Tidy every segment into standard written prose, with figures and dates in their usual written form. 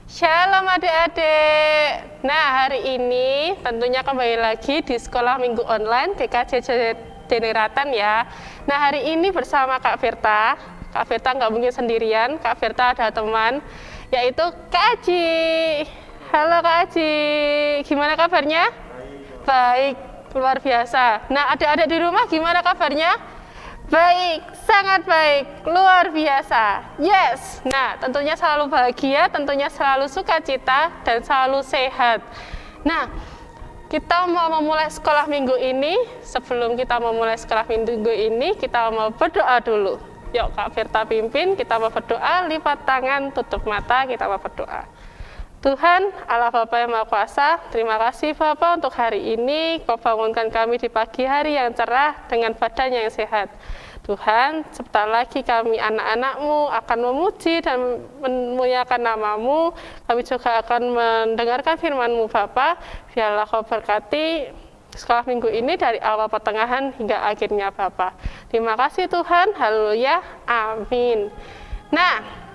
Shalom adik-adik. Nah, hari ini tentunya kembali lagi di Sekolah Minggu Online GKJ Jatinegara ya. Nah, hari ini bersama Kak Firta. Kak Firta nggak mungkin sendirian, Kak Firta ada teman, yaitu Kak Aji. Halo Kak Aji, gimana kabarnya? Baik, luar biasa. Nah, adik-adik di rumah gimana kabarnya? Baik, sangat baik, luar biasa. Yes, nah tentunya selalu bahagia, tentunya selalu sukacita, dan selalu sehat. Nah, kita mau memulai sekolah minggu ini. Sebelum kita memulai sekolah minggu ini, kita mau berdoa dulu. Yuk Kak Firta pimpin, kita mau berdoa, lipat tangan, tutup mata, kita mau berdoa. Tuhan, Allah Bapa yang Maha Kuasa, terima kasih Bapa untuk hari ini, Kau bangunkan kami di pagi hari yang cerah dengan badan yang sehat. Tuhan, sebentar lagi kami anak-anak-Mu akan memuji dan memuliakan nama-Mu. Kami juga akan mendengarkan firman-Mu Bapa. Biarlah Kau berkati sekolah minggu ini dari awal pertengahan hingga akhirnya Bapa. Terima kasih Tuhan, haleluya, amin. Nah,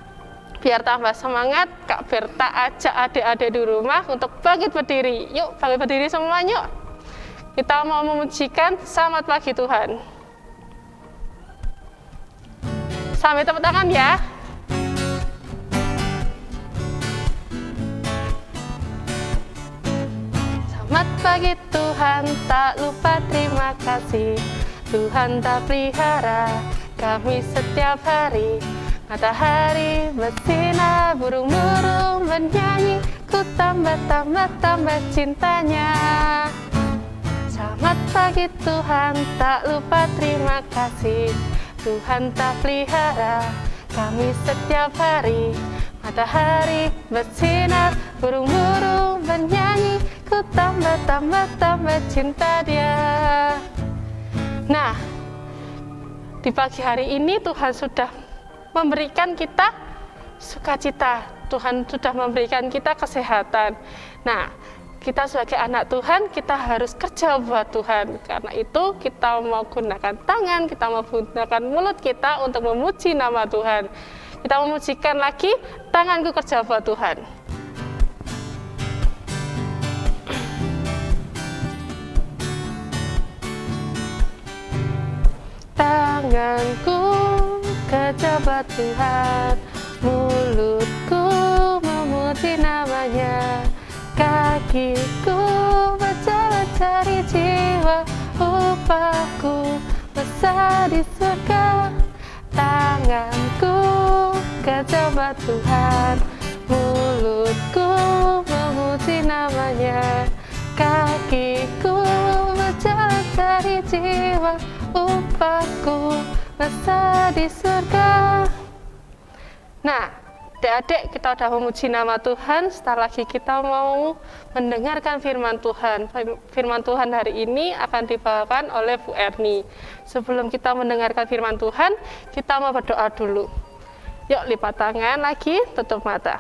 biar tambah semangat, Kak Berta ajak adik-adik di rumah untuk bangkit berdiri. Yuk, bangkit berdiri semuanya. Kita mau memujikan selamat pagi Tuhan. Sambil tepuk tangan ya. Selamat pagi Tuhan, tak lupa terima kasih. Tuhan tak pelihara kami setiap hari. Matahari bersinar, burung-burung bernyanyi, ku tambah cintanya. Selamat pagi Tuhan, tak lupa terima kasih. Tuhan tak pelihara kami setiap hari. Matahari bersinar, burung-burung bernyanyi, ku tambah cinta Dia. Nah, di pagi hari ini Tuhan sudah memberikan kita sukacita, Tuhan sudah memberikan kita kesehatan. Nah, kita sebagai anak Tuhan, kita harus kerja buat Tuhan. Karena itu kita mau gunakan tangan, kita mau gunakan mulut kita untuk memuji nama Tuhan. Kita memujikan lagi, tanganku kerja buat Tuhan. Tanganku kerja buat Tuhan, mulutku memuji namanya, kakiku berjalan cari jiwa, upahku besar di surga. Tanganku kerja buat Tuhan, mulutku memuji namanya, kakiku berjalan cari jiwa, upahku besar di surga. Nah, adik-adik, kita sudah memuji nama Tuhan. Setelah lagi kita mau mendengarkan firman Tuhan. Firman Tuhan hari ini akan dibawakan oleh Bu Erni. Sebelum kita mendengarkan firman Tuhan, kita mau berdoa dulu. Yuk, lipat tangan lagi, tutup mata.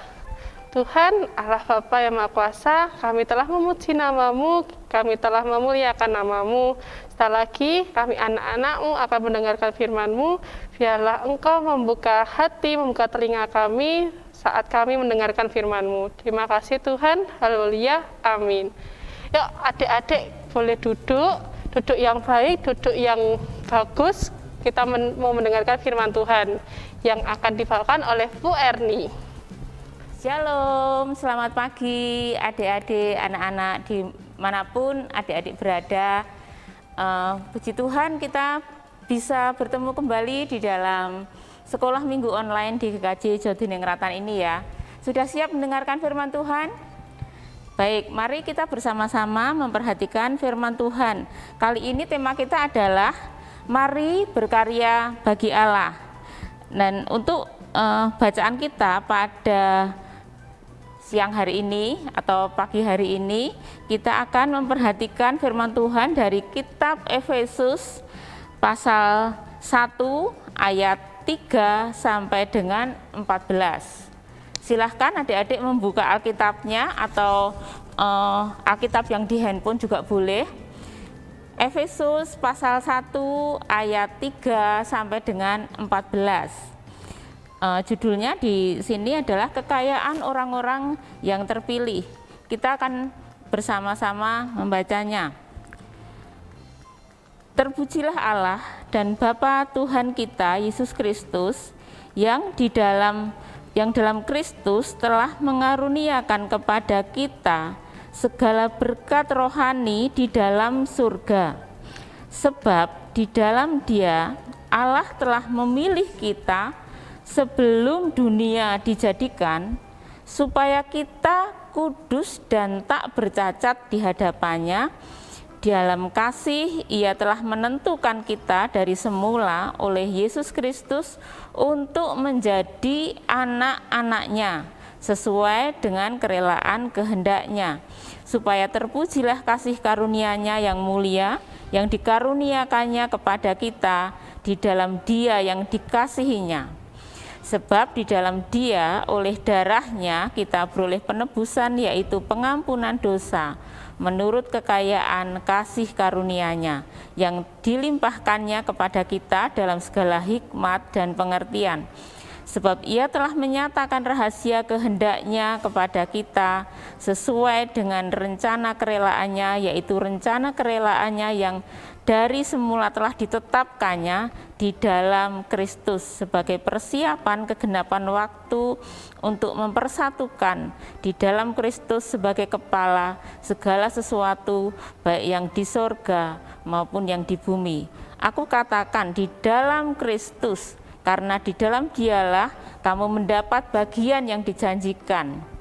Tuhan, Allah Bapa yang Maha Kuasa, kami telah memuji nama-Mu, kami telah memuliakan nama-Mu. Sekali lagi, kami anak-anak-Mu akan mendengarkan firman-Mu. Biarlah Engkau membuka hati, membuka telinga kami saat kami mendengarkan firman-Mu. Terima kasih Tuhan, haleluya, amin. Yuk adik-adik boleh duduk yang baik, duduk yang bagus. Kita mau mendengarkan firman Tuhan yang akan dibawakan oleh Bu Erni. Shalom, selamat pagi adik-adik, anak-anak dimanapun adik-adik berada. Puji Tuhan kita bisa bertemu kembali di dalam sekolah minggu online di GKJ Jatinegara ini ya. Sudah siap mendengarkan firman Tuhan? Baik, mari kita bersama-sama memperhatikan firman Tuhan. Kali ini tema kita adalah mari berkarya bagi Allah. Dan untuk bacaan kita pada siang hari ini atau pagi hari ini, kita akan memperhatikan firman Tuhan dari kitab Efesus pasal 1 ayat 3 sampai dengan 14. Silahkan adik-adik membuka Alkitabnya atau Alkitab yang di handphone juga boleh. Efesus pasal 1 ayat 3 sampai dengan 14. Judulnya di sini adalah kekayaan orang-orang yang terpilih. Kita akan bersama-sama membacanya. Terpujilah Allah dan Bapa Tuhan kita Yesus Kristus yang dalam Kristus telah mengaruniakan kepada kita segala berkat rohani di dalam surga. Sebab di dalam Dia Allah telah memilih kita sebelum dunia dijadikan, supaya kita kudus dan tak bercacat di hadapannya. Dalam kasih Ia telah menentukan kita dari semula oleh Yesus Kristus untuk menjadi anak-anak-Nya sesuai dengan kerelaan kehendak-Nya, supaya terpujilah kasih karunia-Nya yang mulia yang dikaruniakannya kepada kita di dalam Dia yang dikasihinya. Sebab di dalam Dia oleh darah-Nya kita beroleh penebusan, yaitu pengampunan dosa menurut kekayaan kasih karunia-Nya yang dilimpahkannya kepada kita dalam segala hikmat dan pengertian. Sebab Ia telah menyatakan rahasia kehendak-Nya kepada kita sesuai dengan rencana kerelaannya, yaitu rencana kerelaannya yang dari semula telah ditetapkannya di dalam Kristus sebagai persiapan kegenapan waktu untuk mempersatukan di dalam Kristus sebagai kepala segala sesuatu, baik yang di sorga maupun yang di bumi. Aku katakan di dalam Kristus, karena di dalam Dialah kamu mendapat bagian yang dijanjikan.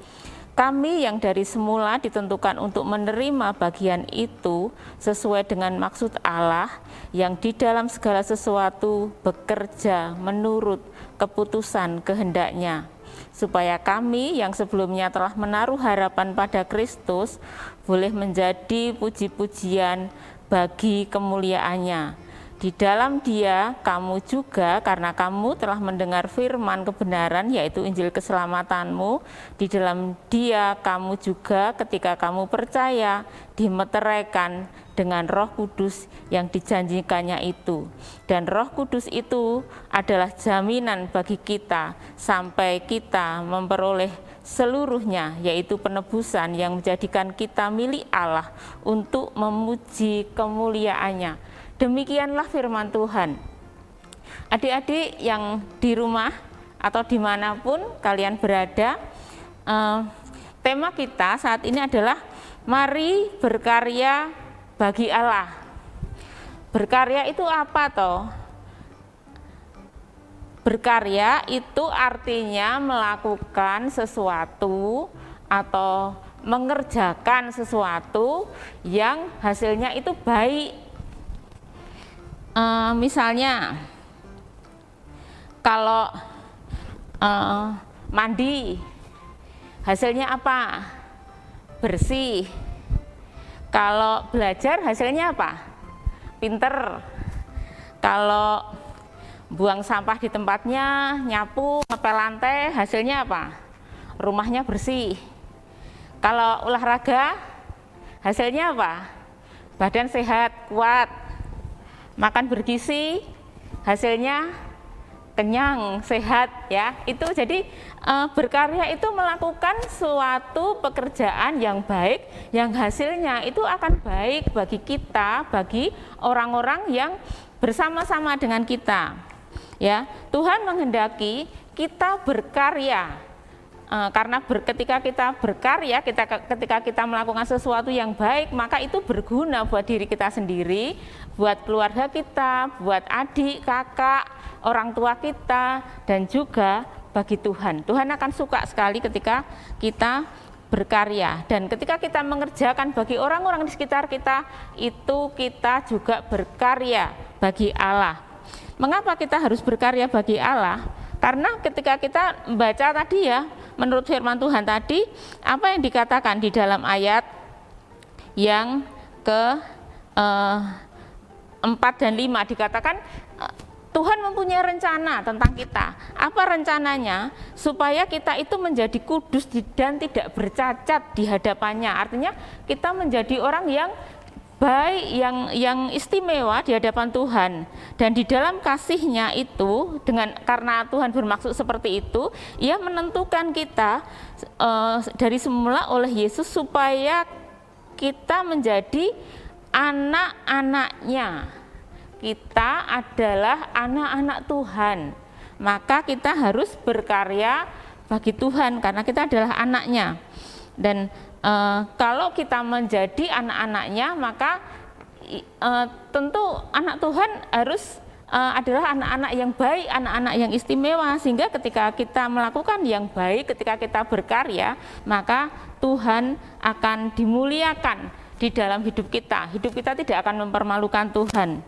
Kami yang dari semula ditentukan untuk menerima bagian itu sesuai dengan maksud Allah yang di dalam segala sesuatu bekerja menurut keputusan kehendak-Nya, supaya kami yang sebelumnya telah menaruh harapan pada Kristus boleh menjadi puji-pujian bagi kemuliaan-Nya. Di dalam Dia kamu juga, karena kamu telah mendengar firman kebenaran, yaitu Injil keselamatanmu, di dalam Dia kamu juga ketika kamu percaya dimeteraikan dengan Roh Kudus yang dijanjikannya itu. Dan Roh Kudus itu adalah jaminan bagi kita sampai kita memperoleh seluruhnya, yaitu penebusan yang menjadikan kita milik Allah untuk memuji kemuliaan-Nya. Demikianlah firman Tuhan. Adik-adik yang di rumah atau dimanapun kalian berada, tema kita saat ini adalah mari berkarya bagi Allah. Berkarya itu apa toh? Berkarya itu artinya melakukan sesuatu atau mengerjakan sesuatu yang hasilnya itu baik. Misalnya kalau mandi hasilnya apa? Bersih. Kalau belajar hasilnya apa? Pinter. Kalau buang sampah di tempatnya, nyapu, ngepel lantai, hasilnya apa? Rumahnya bersih. Kalau olahraga hasilnya apa? Badan sehat, kuat. Makan bergizi, hasilnya kenyang, sehat, ya. Itu jadi berkarya itu melakukan suatu pekerjaan yang baik, yang hasilnya itu akan baik bagi kita, bagi orang-orang yang bersama-sama dengan kita. Ya, Tuhan menghendaki kita berkarya. Karena ketika kita berkarya, ketika kita melakukan sesuatu yang baik, maka itu berguna buat diri kita sendiri, buat keluarga kita, buat adik, kakak, orang tua kita, dan juga bagi Tuhan. Tuhan akan suka sekali ketika kita berkarya, dan ketika kita mengerjakan bagi orang-orang di sekitar kita, itu kita juga berkarya bagi Allah. Mengapa kita harus berkarya bagi Allah? Karena ketika kita membaca tadi ya, menurut firman Tuhan tadi, apa yang dikatakan di dalam ayat yang ke-4 dan 5 dikatakan Tuhan mempunyai rencana tentang kita. Apa rencananya? Supaya kita itu menjadi kudus dan tidak bercacat di hadapannya. Artinya kita menjadi orang yang baik, yang istimewa di hadapan Tuhan. Dan di dalam kasih-Nya itu, karena Tuhan bermaksud seperti itu, Ia menentukan kita dari semula oleh Yesus supaya kita menjadi anak-anaknya. Kita adalah anak-anak Tuhan, maka kita harus berkarya bagi Tuhan karena kita adalah anaknya. Dan kalau kita menjadi anak-anaknya, maka tentu anak Tuhan harus adalah anak-anak yang baik, anak-anak yang istimewa, sehingga ketika kita melakukan yang baik, ketika kita berkarya, maka Tuhan akan dimuliakan di dalam hidup kita. Hidup kita tidak akan mempermalukan Tuhan.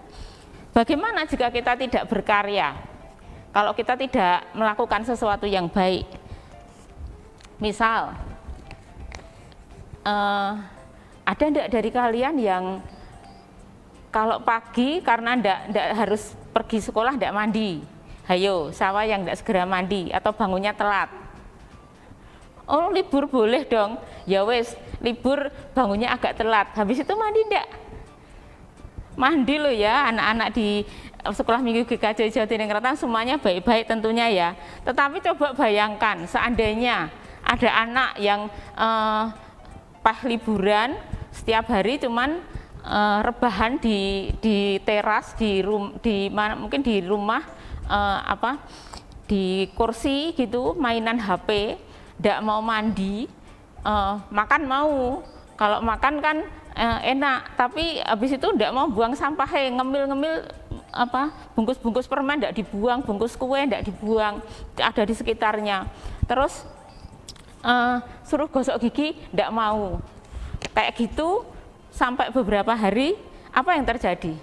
Bagaimana jika kita tidak berkarya? Kalau kita tidak melakukan sesuatu yang baik, misal ada enggak dari kalian yang kalau pagi karena enggak harus pergi sekolah enggak mandi? Hayo, siapa yang enggak segera mandi atau bangunnya telat? Oh, libur boleh dong. Ya wes, libur bangunnya agak telat. Habis itu mandi enggak? Mandi loh ya, anak-anak di Sekolah Minggu GKJ Jawa Tinggrat semuanya baik-baik tentunya ya. Tetapi coba bayangkan seandainya ada anak yang pas liburan setiap hari cuman rebahan di teras, mungkin di rumah, di kursi gitu, mainan HP, tidak mau mandi, makan mau. Kalau makan kan enak, tapi habis itu tidak mau buang sampah, ngemil-ngemil bungkus-bungkus permen tidak dibuang, bungkus kue tidak dibuang, ada di sekitarnya. Terus suruh gosok gigi tidak mau. Kayak gitu sampai beberapa hari, apa yang terjadi?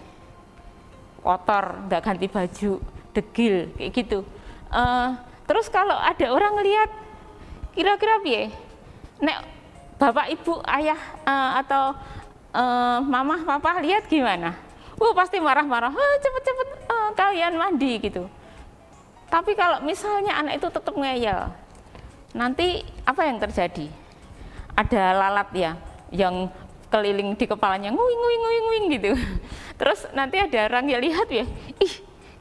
Kotor, tidak ganti baju, degil, kayak gitu. Terus kalau ada orang lihat, kira-kira piye? Nek bapak, ibu, ayah atau mama, papa lihat gimana? Pasti marah-marah, cepet-cepet kalian mandi gitu. Tapi kalau misalnya anak itu tetap ngeyel, nanti apa yang terjadi? Ada lalat ya, yang keliling di kepalanya, nguing gitu. Terus nanti ada orang yang lihat ya, ih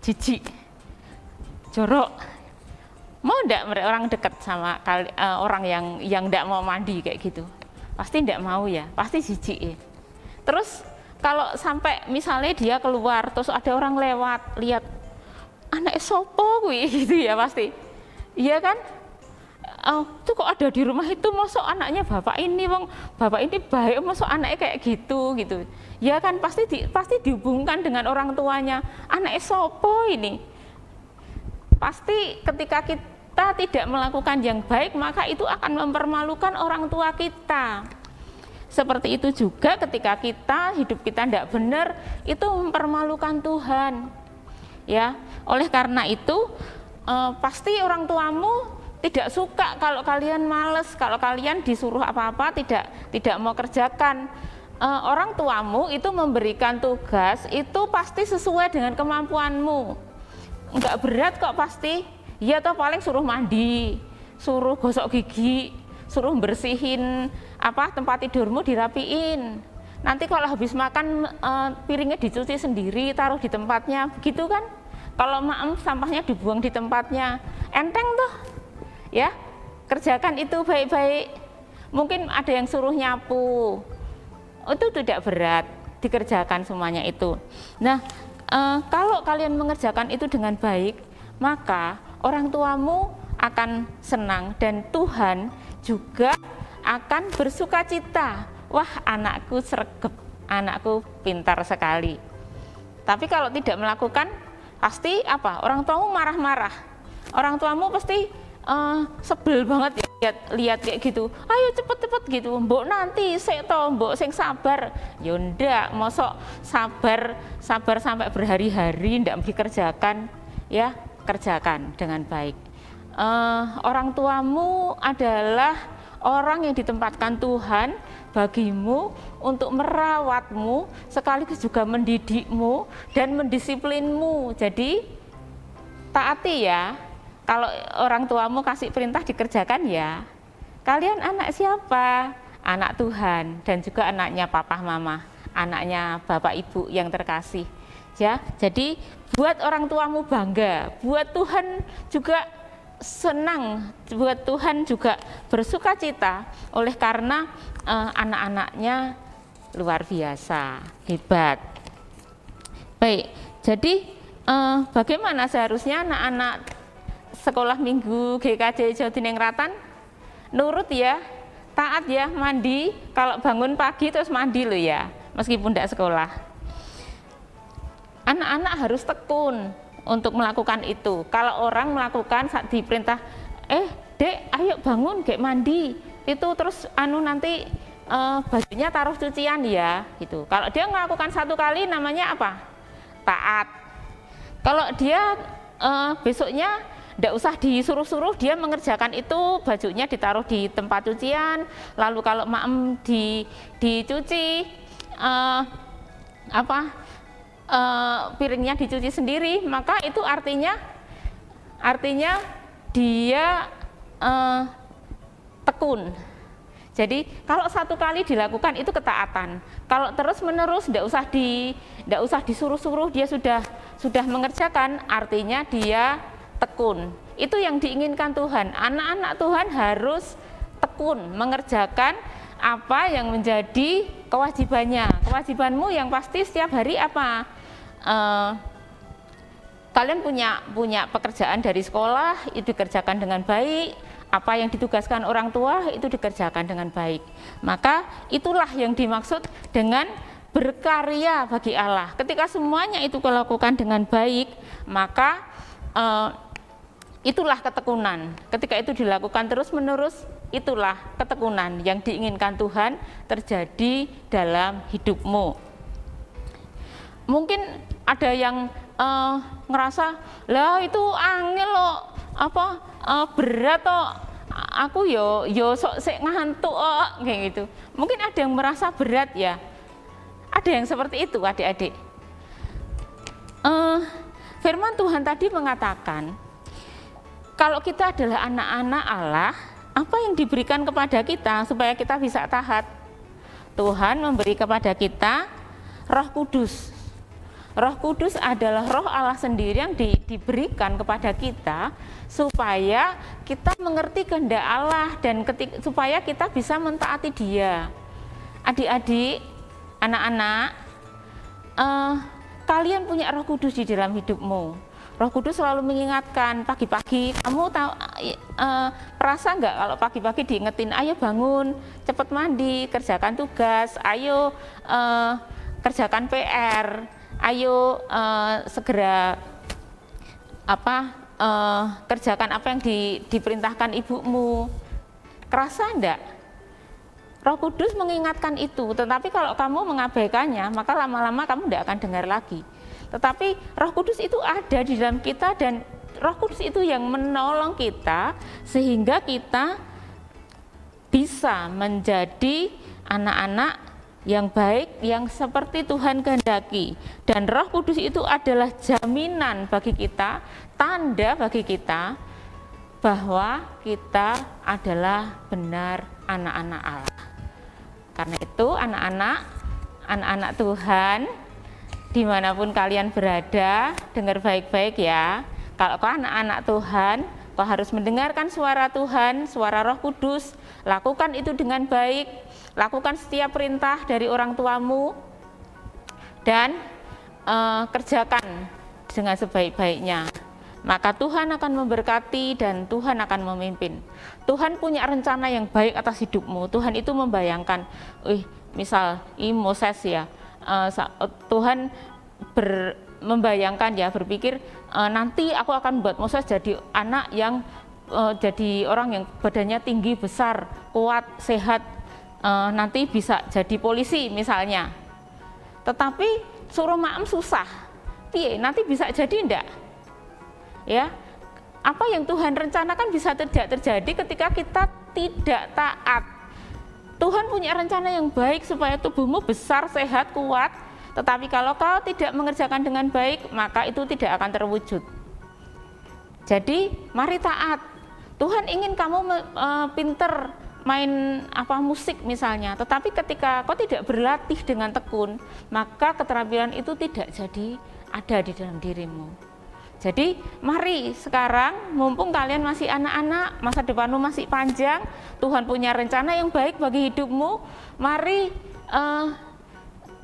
jijik, jorok. Mau enggak orang dekat sama orang yang enggak mau mandi kayak gitu? Pasti enggak mau ya, pasti jijik ya. Terus kalau sampai misalnya dia keluar, terus ada orang lewat, lihat, anak sopo kuwi gitu ya pasti. Iya kan? Itu kok ada di rumah itu, masuk anaknya bapak ini, bapak ini baik, masuk anaknya kayak gitu. Ya kan pasti dihubungkan dengan orang tuanya, anak sopo ini. Pasti ketika kita tidak melakukan yang baik, maka itu akan mempermalukan orang tua kita. Seperti itu juga ketika hidup kita tidak benar, itu mempermalukan Tuhan. Ya, oleh karena itu pasti orang tuamu tidak suka kalau kalian malas, kalau kalian disuruh apa-apa tidak mau kerjakan. Orang tuamu itu memberikan tugas itu pasti sesuai dengan kemampuanmu. Enggak berat kok pasti. Ya toh paling suruh mandi, suruh gosok gigi, suruh bersihin tempat tidurmu dirapiin. Nanti kalau habis makan piringnya dicuci sendiri, taruh di tempatnya, begitu kan? Kalau sampahnya dibuang di tempatnya, enteng tuh. Ya, kerjakan itu baik-baik. Mungkin ada yang suruh nyapu, itu tidak berat, dikerjakan semuanya itu. Nah, kalau kalian mengerjakan itu dengan baik, maka orang tuamu akan senang dan Tuhan juga akan bersuka cita. Wah, anakku sregep, anakku pintar sekali. Tapi kalau tidak melakukan, pasti orang tuamu marah-marah. Orang tuamu pasti sebel banget ya lihat kayak gitu. Ayo cepet-cepet gitu, mbok nanti sik to, mbok sing sabar. Ya ndak, mosok sabar sampai berhari-hari ndak dikerjakan, ya kerjakan dengan baik. Orang tuamu adalah orang yang ditempatkan Tuhan bagimu untuk merawatmu, sekaligus juga mendidikmu dan mendisiplinmu. Jadi taati ya. Kalau orang tuamu kasih perintah dikerjakan ya. Kalian anak siapa? Anak Tuhan dan juga anaknya papa mama. anaknya Bapak Ibu yang terkasih. Ya, jadi buat orang tuamu bangga, buat Tuhan juga senang, buat Tuhan juga bersuka cita oleh karena anak-anaknya luar biasa, hebat. Baik, jadi bagaimana seharusnya anak-anak sekolah minggu GKJ Jodiningrat? Nurut ya, taat ya, mandi, kalau bangun pagi terus mandi loh ya, meskipun tidak sekolah. Anak-anak harus tekun untuk melakukan itu. Kalau orang melakukan saat diperintah, dek ayo bangun, gek mandi, itu terus nanti bajunya taruh cucian ya, gitu. Kalau dia melakukan satu kali namanya apa? Taat. Kalau dia besoknya tidak usah disuruh-suruh, dia mengerjakan itu, bajunya ditaruh di tempat cucian, lalu kalau maem dicuci, piringnya dicuci sendiri, maka itu artinya dia tekun. Jadi kalau satu kali dilakukan itu ketaatan. Kalau terus menerus tidak usah disuruh-suruh, dia sudah mengerjakan, artinya dia tekun. Itu yang diinginkan Tuhan. Anak-anak Tuhan harus tekun mengerjakan apa yang menjadi kewajibannya. Kewajibanmu yang pasti setiap hari apa? Kalian punya pekerjaan dari sekolah, itu dikerjakan dengan baik. Apa yang ditugaskan orang tua itu dikerjakan dengan baik. Maka itulah yang dimaksud dengan berkarya bagi Allah. Ketika semuanya itu dilakukan dengan baik, maka itulah ketekunan. Ketika itu dilakukan terus-menerus, itulah ketekunan yang diinginkan Tuhan terjadi dalam hidupmu. Mungkin ada yang ngerasa, lah itu angel loh, berat toh, aku yo sok sek ngantuk kayak gitu. Mungkin ada yang merasa berat ya. Ada yang seperti itu adik-adik. Firman Tuhan tadi mengatakan, kalau kita adalah anak-anak Allah, apa yang diberikan kepada kita supaya kita bisa taat? Tuhan memberi kepada kita Roh Kudus. Roh Kudus adalah roh Allah sendiri yang diberikan kepada kita supaya kita mengerti kehendak Allah dan supaya kita bisa mentaati Dia. Adik-adik, anak-anak, kalian punya Roh Kudus di dalam hidupmu. Roh Kudus selalu mengingatkan pagi-pagi. Kamu tahu perasa nggak kalau pagi-pagi diingetin, ayo bangun, cepat mandi, kerjakan tugas, ayo kerjakan PR, ayo segera kerjakan apa yang diperintahkan ibumu. Kerasa enggak? Roh Kudus mengingatkan itu, tetapi kalau kamu mengabaikannya, maka lama-lama kamu tidak akan dengar lagi. Tetapi Roh Kudus itu ada di dalam kita dan Roh Kudus itu yang menolong kita sehingga kita bisa menjadi anak-anak yang baik, yang seperti Tuhan kehendaki. Dan Roh Kudus itu adalah jaminan bagi kita, tanda bagi kita bahwa kita adalah benar anak-anak Allah. Karena itu anak-anak Tuhan, dimanapun kalian berada, dengar baik-baik ya. Kalau kau anak-anak Tuhan, kau harus mendengarkan suara Tuhan, suara Roh Kudus. Lakukan itu dengan baik, lakukan setiap perintah dari orang tuamu, dan kerjakan dengan sebaik-baiknya. Maka Tuhan akan memberkati dan Tuhan akan memimpin. Tuhan punya rencana yang baik atas hidupmu. Tuhan itu membayangkan, misal Moses ya, Tuhan membayangkan ya, berpikir nanti aku akan buat Moses jadi anak yang jadi orang yang badannya tinggi, besar, kuat, sehat, nanti bisa jadi polisi misalnya. Tetapi suruh maem susah, nanti bisa jadi enggak? Ya, apa yang Tuhan rencanakan bisa terjadi ketika kita tidak taat. Tuhan punya rencana yang baik supaya tubuhmu besar, sehat, kuat. Tetapi kalau kau tidak mengerjakan dengan baik, maka itu tidak akan terwujud. Jadi, mari taat. Tuhan ingin kamu pinter, main musik misalnya, tetapi ketika kau tidak berlatih dengan tekun, maka keterampilan itu tidak jadi ada di dalam dirimu. Jadi mari sekarang, mumpung kalian masih anak-anak, masa depanmu masih panjang, Tuhan punya rencana yang baik bagi hidupmu, mari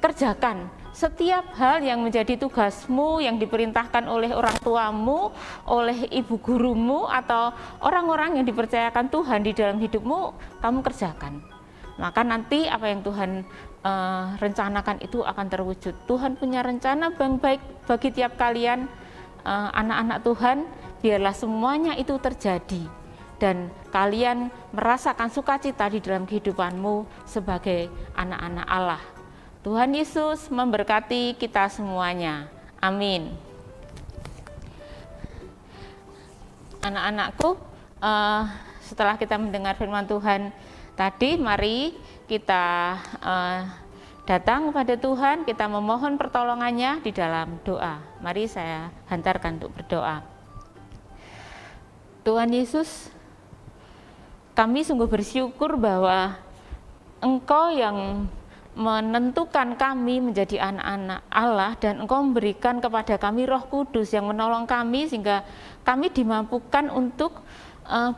kerjakan setiap hal yang menjadi tugasmu, yang diperintahkan oleh orang tuamu, oleh ibu gurumu, atau orang-orang yang dipercayakan Tuhan di dalam hidupmu, kamu kerjakan. Maka nanti apa yang Tuhan rencanakan itu akan terwujud. Tuhan punya rencana yang baik bagi tiap kalian, anak-anak Tuhan, biarlah semuanya itu terjadi. Dan kalian merasakan sukacita di dalam kehidupanmu sebagai anak-anak Allah. Tuhan Yesus memberkati kita semuanya. Amin. Anak-anakku, setelah kita mendengar firman Tuhan tadi, mari kita datang kepada Tuhan, kita memohon pertolongannya di dalam doa. Mari saya hantarkan untuk berdoa. Tuhan Yesus, kami sungguh bersyukur bahwa Engkau yang menentukan kami menjadi anak-anak Allah, dan Engkau memberikan kepada kami Roh Kudus yang menolong kami sehingga kami dimampukan untuk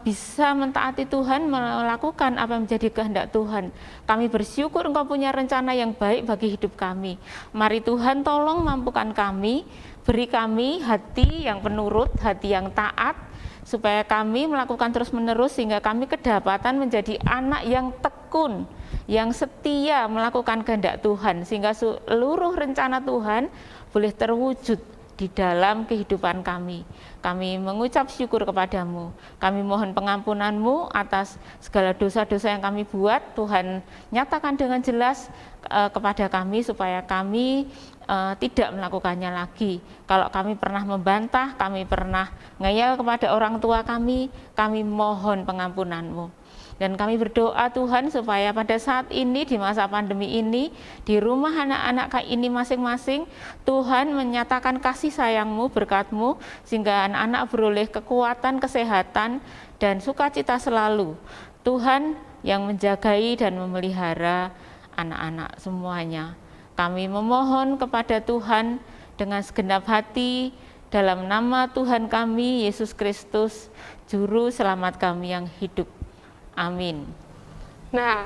bisa mentaati Tuhan, melakukan apa yang menjadi kehendak Tuhan. Kami bersyukur Engkau punya rencana yang baik bagi hidup kami. Mari Tuhan tolong mampukan kami, beri kami hati yang penurut, hati yang taat, supaya kami melakukan terus-menerus sehingga kami kedapatan menjadi anak yang tekun, yang setia melakukan kehendak Tuhan, sehingga seluruh rencana Tuhan boleh terwujud di dalam kehidupan kami. Kami mengucap syukur kepadamu. Kami mohon pengampunan-Mu atas segala dosa-dosa yang kami buat. Tuhan nyatakan dengan jelas kepada kami supaya kami tidak melakukannya lagi. Kalau kami pernah membantah, kami pernah ngeyel kepada orang tua kami mohon pengampunan-Mu. Dan kami berdoa Tuhan supaya pada saat ini, di masa pandemi ini, di rumah anak-anak ini masing-masing, Tuhan menyatakan kasih sayang-Mu, berkat-Mu, sehingga anak-anak beroleh kekuatan, kesehatan, dan sukacita selalu. Tuhan yang menjagai dan memelihara anak-anak semuanya. Kami memohon kepada Tuhan dengan segenap hati, dalam nama Tuhan kami, Yesus Kristus, Juru Selamat kami yang hidup. Amin. Nah,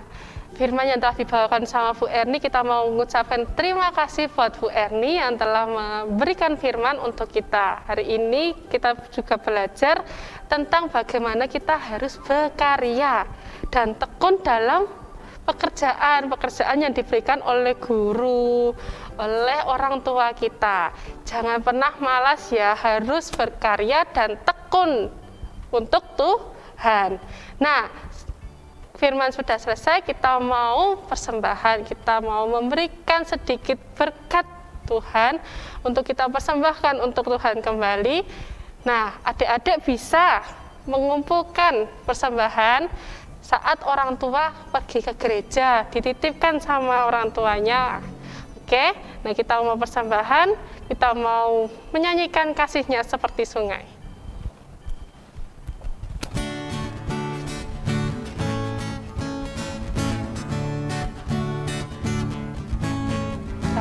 firman yang telah dibawakan sama Bu Erni, kita mau mengucapkan terima kasih buat Bu Erni yang telah memberikan firman untuk kita. Hari ini kita juga belajar tentang bagaimana kita harus berkarya dan tekun dalam pekerjaan yang diberikan oleh guru, oleh orang tua kita. Jangan pernah malas ya, harus berkarya dan tekun untuk Tuhan. Nah, firman sudah selesai, kita mau persembahan, kita mau memberikan sedikit berkat Tuhan untuk kita persembahkan untuk Tuhan kembali. Nah, adik-adik bisa mengumpulkan persembahan saat orang tua pergi ke gereja, dititipkan sama orang tuanya. Oke, nah kita mau persembahan, kita mau menyanyikan kasihnya seperti sungai.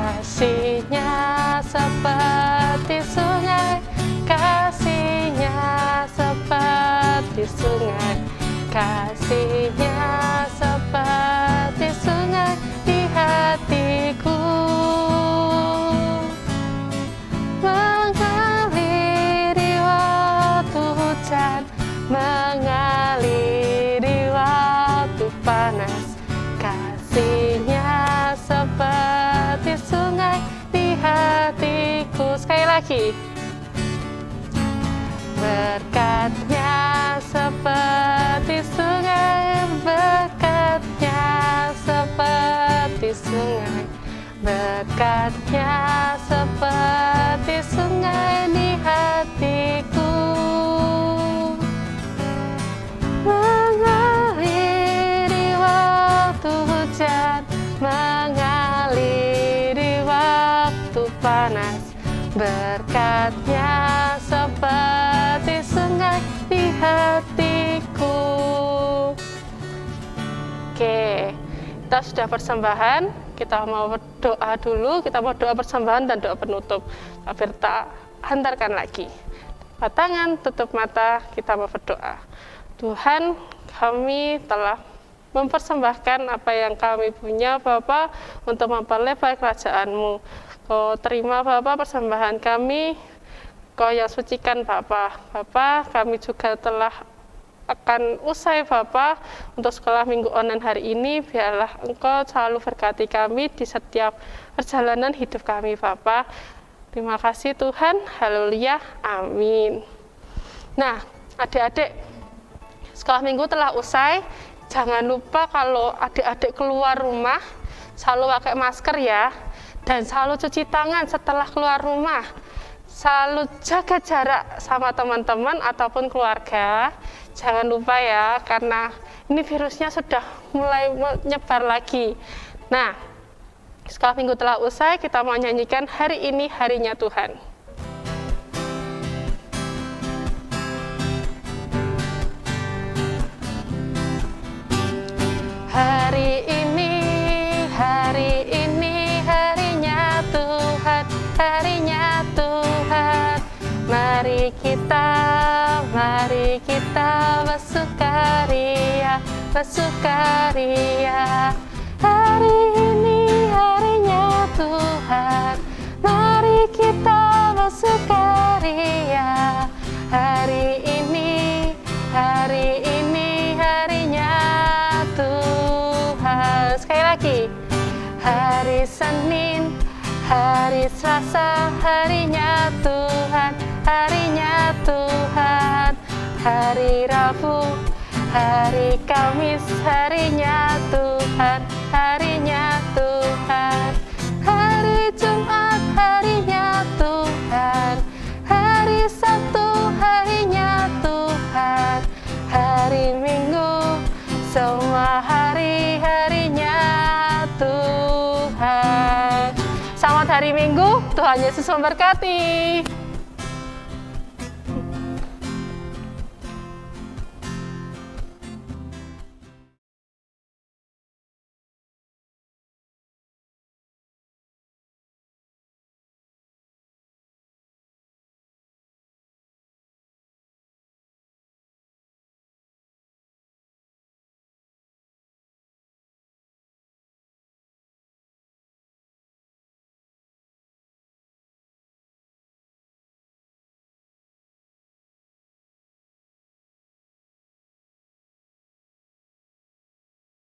Kasihnya seperti sungai, kasihnya seperti sungai, kasihnya seperti sungai di hatiku, mengaliri waktu hujan, mengaliri waktu panas, kasihnya seperti sungai di hatiku. Sekali lagi. Berkatnya seperti sungai, berkatnya seperti sungai, berkatnya seperti sungai di hatiku, mengaliri waktu hujan, mengaliri waktu panas, berkatnya seperti sungai di hatiku. Oke, kita sudah persembahan, kita mau berdoa dulu, kita mau doa persembahan dan doa penutup. Kak Firta, hantarkan lagi. Buka tangan, tutup mata, kita mau berdoa. Tuhan, kami telah mempersembahkan apa yang kami punya, Bapa, untuk memperlebar kerajaan-Mu. Kau terima, Bapa, persembahan kami, Kau yang sucikan, Bapa. Bapa, kami juga telah akan usai, Bapa, untuk sekolah minggu online hari ini. Biarlah Engkau selalu berkati kami di setiap perjalanan hidup kami, Bapa. Terima kasih Tuhan, haleluya, amin. Nah, adik-adik, sekolah minggu telah usai. Jangan lupa kalau adik-adik keluar rumah, selalu pakai masker ya. Dan selalu cuci tangan setelah keluar rumah. Selalu jaga jarak sama teman-teman ataupun keluarga. Jangan lupa ya, karena ini virusnya sudah mulai menyebar lagi. Nah, sekolah minggu telah usai, kita mau nyanyikan Hari Ini Harinya Tuhan. Hari ini harinya Tuhan, harinya Tuhan. Mari kita bersukaria, bersukaria. Hari ini harinya Tuhan, mari kita bersukaria. Hari ini harinya Tuhan. Sekali lagi. Hari Senin, hari Selasa, harinya Tuhan, harinya Tuhan. Hari Rabu, hari Kamis, harinya Tuhan, harinya Tuhan. Hari Jumat, harinya Tuhan. Hari Sabtu, harinya Tuhan. Hari Minggu, semua hari-harinya Tuhan. Selamat hari Minggu, Tuhan Yesus memberkati.